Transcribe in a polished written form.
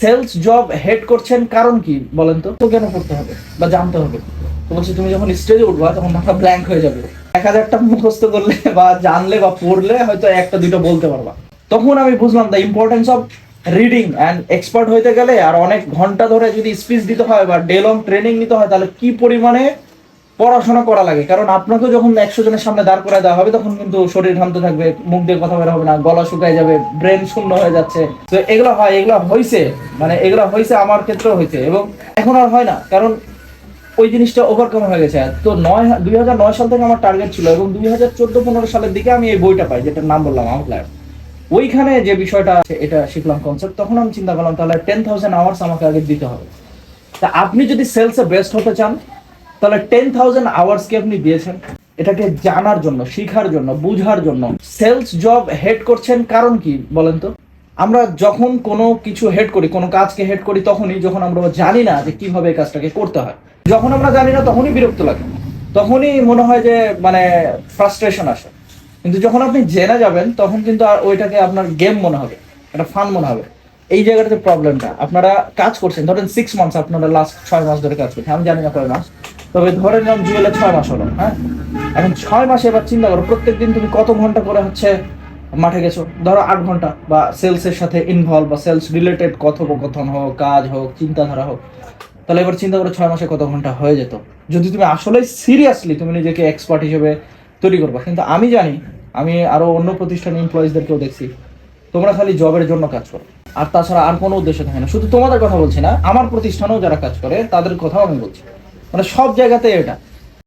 Sales job head করছেন কারণ কি বলেন তো? তো কেন করতে হবে বা জানতে হবে? তো বলছি তুমি যখন স্টেজে উঠবা তখন মাথা ব্ল্যাঙ্ক হয়ে যাবে। 1000টা মুখস্থ করলে বা জানলে বা পড়লে হয়তো একটা দুটো বলতে পারবা। তখন আমি বুঝলাম the importance of reading and expert হইতে গেলে আর অনেক ঘন্টা ধরে যদি স্পিচ দিতে হয় বা ডে লং ট্রেনিং নিতে হয় তাহলে কি পরিমাণে পড়াশোনা করা লাগে। কারণ আপনাকে যখন 100 জনের সামনে দাঁড় করায় দেওয়া হবে তখন কিন্তু শরীর ঘামতে থাকবে, মুখ দিয়ে কথা বের হবে না, গলা শুকায় যাবে, ব্রেন শূন্য হয়ে যাচ্ছে। তো এগুলো হয়, এগুলো হয়েছে, মানে এগুলো হয়েছে, আমার ক্ষেত্রেও হয়েছে এবং এখন আর হয় না, কারণ ওই জিনিসটা ওভারকাম হয়ে গেছে। তো 2009 সাল থেকে আমার টার্গেট ছিল এবং 2014-15 সালের দিকে আমি এই বইটা পাই যেটার নাম বললাম আউটলায়ার। ওইখানে যে বিষয়টা আছে এটা শিখলাম কনসেপ্ট। তখন আমি চিন্তা করলাম তাহলে 10,000 আওয়ার্স আমাকে আগে দিতে হবে। তা আপনি যদি সেলসে বেস্ট হতে চান তাহলে 10,000 আওয়ার্স কি আপনি দিয়েছেন এটাকে জানার জন্য, শিখার জন্য, বুঝার জন্য? সেলস জব হেড করছেন কারণ কি বলেন তো? আমরা যখন কোনো কিছু হেড করি, কোনো কাজকে হেড করি তখনই যখন আমরা জানি না যে কিভাবে এই কাজটাকে করতে হয়। যখন আমরা জানি না তখনই বিরক্ত লাগে, তখনই মনে হয় যে মানে ফ্রাস্ট্রেশন আসে। কিন্তু যখন আপনি জেনে যাবেন তখন কিন্তু আর ওইটাকে আপনার গেম মনে হবে, একটা ফান মনে হবে। এই জায়গাটাতে প্রবলেমটা, আপনারা কাজ করছেন ধরেন 6 মান্থস, আপনারা লাস্ট 6 মাস ধরে কাজ করছেন, আমি জানি না কয় মাস, তবে ধরে নিলাম জুয়েলে 6 মাস হলো। হ্যাঁ, এখন 6 মাসে এবার চিন্তা করো প্রত্যেকদিন তুমি কত ঘন্টা করে হচ্ছে মাঠে গেছো। ধরো 8 ঘন্টা, বা সেলসের সাথে ইনভলভ বা সেলস রিলেটেড কথোপকথন হোক, কাজ হোক, চিন্তাধারা হোক। তাহলে এবার চিন্তা করো 6 মাসে কত ঘন্টা হয়ে যেত যদি তুমি আসলে সিরিয়াসলি তুমি নিজেকে এক্সপার্ট হিসেবে তৈরি করবা। কিন্তু আমি জানি, আমি আরো অন্য প্রতিষ্ঠানে এমপ্লয়িজদেরকেও দেখছি, তোমরা খালি জবের জন্য কাজ করো, আর তাছাড়া আর কোনো উদ্দেশ্য থাকে না। শুধু তোমাদের কথা বলছি না, আমার প্রতিষ্ঠানেও যারা কাজ করে তাদের কথাও আমি বলছি, মানে সব জায়গাতে এটা।